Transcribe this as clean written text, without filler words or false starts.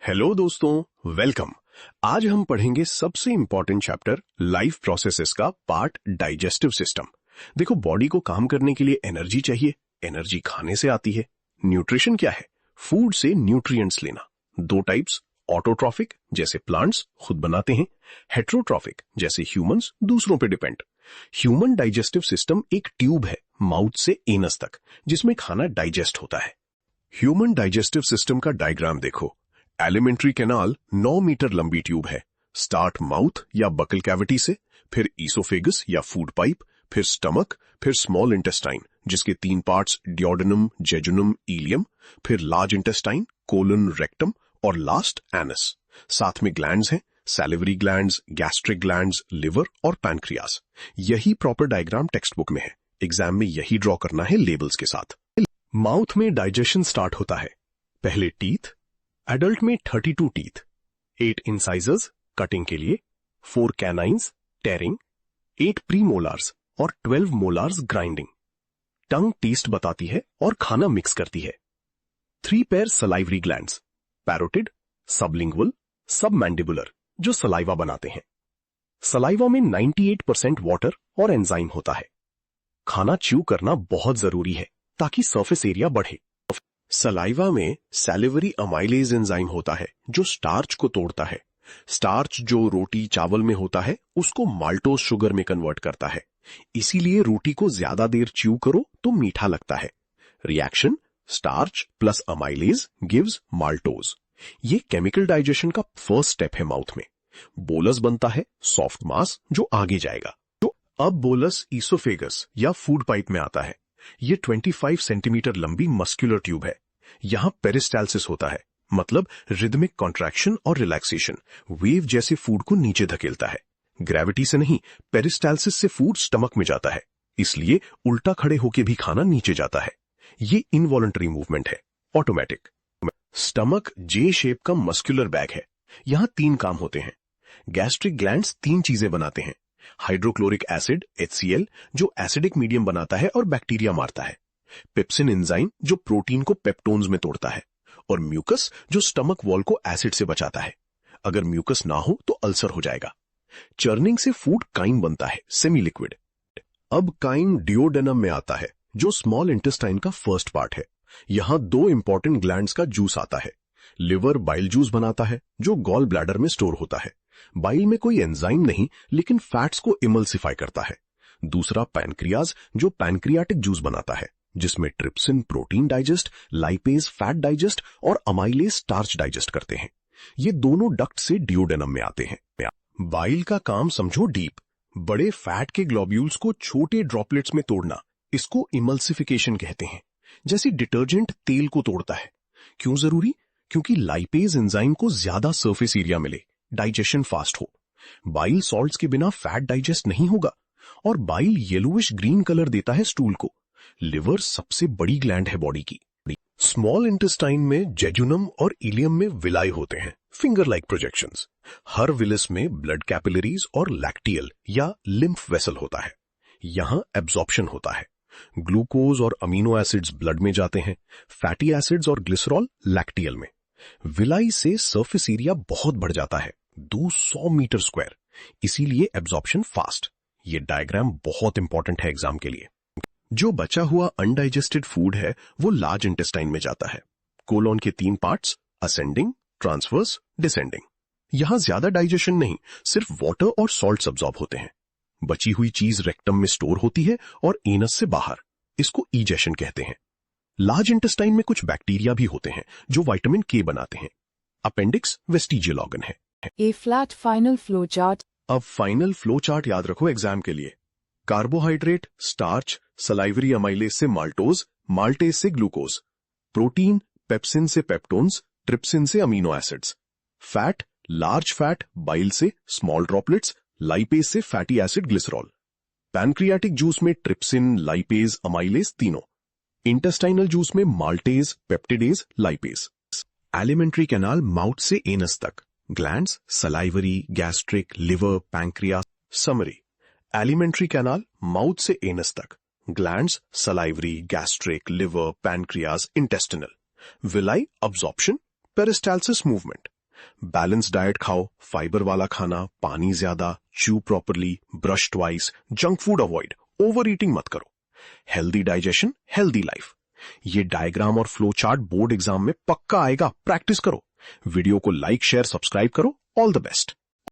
Hello दोस्तों, welcome. आज हम पढ़ेंगे सबसे इंपॉर्टेंट चैप्टर लाइफ प्रोसेसेस का पार्ट डाइजेस्टिव सिस्टम। देखो, बॉडी को काम करने के लिए एनर्जी चाहिए। एनर्जी खाने से आती है। न्यूट्रिशन क्या है? फूड से न्यूट्रिएंट्स लेना। दो टाइप्स, ऑटोट्रॉफिक जैसे प्लांट्स खुद बनाते हैं, हेट्रोट्रॉफिक जैसे ह्यूमंस दूसरों पे डिपेंड। ह्यूमन डाइजेस्टिव सिस्टम एक ट्यूब है माउथ से एनस तक, जिसमें खाना डाइजेस्ट होता है। ह्यूमन डाइजेस्टिव सिस्टम का डायग्राम देखो। एलिमेंट्री कैनाल 9 मीटर लंबी ट्यूब है। स्टार्ट माउथ या बकल कैविटी से, फिर ईसोफेगस या फूड पाइप, फिर स्टमक, फिर स्मॉल इंटेस्टाइन जिसके 3 पार्ट्स डियोडेनम, जेजुनम, इलियम, फिर लार्ज इंटेस्टाइन, कोलन, रेक्टम और लास्ट एनस। साथ में ग्लैंड्स हैं, salivary glands, gastric glands, liver और पैनक्रियास। यही प्रॉपर डायग्राम टेक्स्ट बुक में है। एग्जाम में यही ड्रॉ करना है लेबल्स के साथ। माउथ में डाइजेशन स्टार्ट होता है। पहले टीथ। एडल्ट में 32 टीथ, 8 इंसाइजर्स कटिंग के लिए, 4 कैनाइन्स टेयरिंग, 8 प्रीमोलार्स और 12 मोलार्स ग्राइंडिंग। टंग टेस्ट बताती है और खाना मिक्स करती है। 3 pair salivary glands, parotid, sublingual, submandibular, जो सलाइवा बनाते हैं। सलाइवा में 98% वाटर और एंजाइम होता है। खाना च्यू करना बहुत जरूरी है ताकि सरफेस एरिया बढ़े। सलाइवा में सैलिवरी अमाइलेज एंजाइम होता है जो स्टार्च को तोड़ता है। स्टार्च जो रोटी चावल में होता है उसको माल्टोज शुगर में कन्वर्ट करता है। इसीलिए रोटी को ज्यादा देर च्यू करो तो मीठा लगता है। Reaction starch plus amylase gives maltose. ये केमिकल डाइजेशन का फर्स्ट स्टेप है माउथ में। बोलस बनता है, सॉफ्ट मास जो आगे जाएगा। तो अब बोलस ईसोफेगस या फूड पाइप में आता है। ये 25 सेंटीमीटर लंबी मस्कुलर ट्यूब है। यहां पेरिस्टाल्सिस होता है, मतलब रिदमिक कॉन्ट्रैक्शन और रिलैक्सेशन। वेव जैसे फूड को नीचे धकेलता है। ग्रेविटी से नहीं, पेरिस्टाल्सिस से फूड स्टमक में जाता है। इसलिए उल्टा खड़े होके भी खाना नीचे जाता है। ये इनवॉलंटरी मूवमेंट है, ऑटोमेटिक। स्टमक जे शेप का मस्कुलर बैग है। यहां 3 काम होते हैं। गैस्ट्रिक ग्लैंड्स 3 चीजें बनाते हैं। हाइड्रोक्लोरिक एसिड HCl जो एसिडिक मीडियम बनाता है और बैक्टीरिया मारता है। पेप्सिन एंजाइम जो प्रोटीन को पेप्टोन्स में तोड़ता है। और म्यूकस जो स्टमक वॉल को एसिड से बचाता है। अगर म्यूकस ना हो तो अल्सर हो जाएगा। चर्निंग से फूड काइम बनता है, सेमी लिक्विड। अब काइम डियोडेनम में आता है जो स्मॉल इंटेस्टाइन का फर्स्ट पार्ट है। यहां 2 इंपॉर्टेंट ग्लैंड्स का जूस आता है। लिवर बाइल जूस बनाता है जो गॉल ब्लैडर में स्टोर होता है। बाइल में कोई एंजाइम नहीं, लेकिन फैट्स को इमल्सिफाई करता है। दूसरा पैनक्रियाज जो पैनक्रियाटिक जूस बनाता है, जिसमें trypsin protein digest, lipase fat digest और अमाइलेज स्टार्च डाइजेस्ट करते हैं। ये दोनों डक्ट से डियोडेनम में आते हैं। बाइल का काम समझो डीप। बड़े फैट के ग्लोब्यूल्स को छोटे ड्रॉपलेट्स में तोड़ना, इसको इमल्सिफिकेशन कहते हैं। जैसे डिटर्जेंट तेल को तोड़ता है। क्यों जरूरी? क्योंकि लाइपेज एंजाइम को ज्यादा सरफेस एरिया मिले, डाइजेशन फास्ट हो। बाइल सॉल्ट्स के बिना फैट डाइजेस्ट नहीं होगा। और बाइल येलोइश ग्रीन कलर देता है स्टूल को। लिवर सबसे बड़ी ग्लैंड है बॉडी की। स्मॉल इंटेस्टाइन में जेजुनम और इलियम में विलाई होते हैं, फिंगर लाइक प्रोजेक्शंस। हर विलस में ब्लड कैपिलरीज और लैक्टियल या लिम्फ वेसल होता है। यहां एब्जॉर्प्शन होता है। ग्लूकोज और अमीनो एसिड्स ब्लड में जाते हैं, फैटी एसिड्स और ग्लिसरॉल लैक्टियल में। विलाई से सरफेस एरिया बहुत बढ़ जाता है, 200 मीटर स्क्वायर। इसीलिए एब्जॉर्प्शन फास्ट। ये डायग्राम बहुत इंपॉर्टेंट है एग्जाम के लिए। जो बचा हुआ अनडाइजेस्टेड फूड है वो लार्ज इंटेस्टाइन में जाता है। कोलोन के 3 पार्ट्स, असेंडिंग, ट्रांसवर्स, डिसेंडिंग। यहां ज्यादा डाइजेशन नहीं, सिर्फ वाटर और सॉल्ट्स अब्सॉर्ब होते हैं। बची हुई चीज रेक्टम में स्टोर होती है और एनस से बाहर। इसको ईजेशन कहते हैं। लार्ज इंटेस्टाइन में कुछ बैक्टीरिया भी होते हैं जो विटामिन K बनाते हैं। अपेंडिक्स वेस्टिजियल ऑर्गन है। A flat final flow chart. अब फाइनल फ्लो चार्ट याद रखो एग्जाम के लिए। कार्बोहाइड्रेट स्टार्च, सलाइवरी अमाइलेज से माल्टोज, माल्टेज से ग्लूकोज। प्रोटीन पेप्सिन से पेप्टोन्स, ट्रिप्सिन से amino acids. Fat large fat bile से स्मॉल ड्रॉपलेट्स, लाइपेज से fatty acid glycerol. Pancreatic juice में ट्रिप्सिन, लाइपेज, अमाइलेज तीनों। इंटेस्टाइनल जूस में maltase, peptidase, lipase. Alimentary canal mouth से anus तक, glands salivary, gastric, liver, pancreas. Summary, alimentary canal mouth से anus तक, glands salivary, gastric, liver, pancreas, intestinal. Villi absorption, peristalsis movement, balance diet खाओ, fibre वाला खाना, पानी ज्यादा, chew properly, brush twice, junk food avoid, over eating मत करो। Healthy digestion, healthy life. ये डायग्राम और फ्लो चार्ट बोर्ड एग्जाम में पक्का आएगा, प्रैक्टिस करो। वीडियो को लाइक, शेयर, सब्सक्राइब करो। All the best.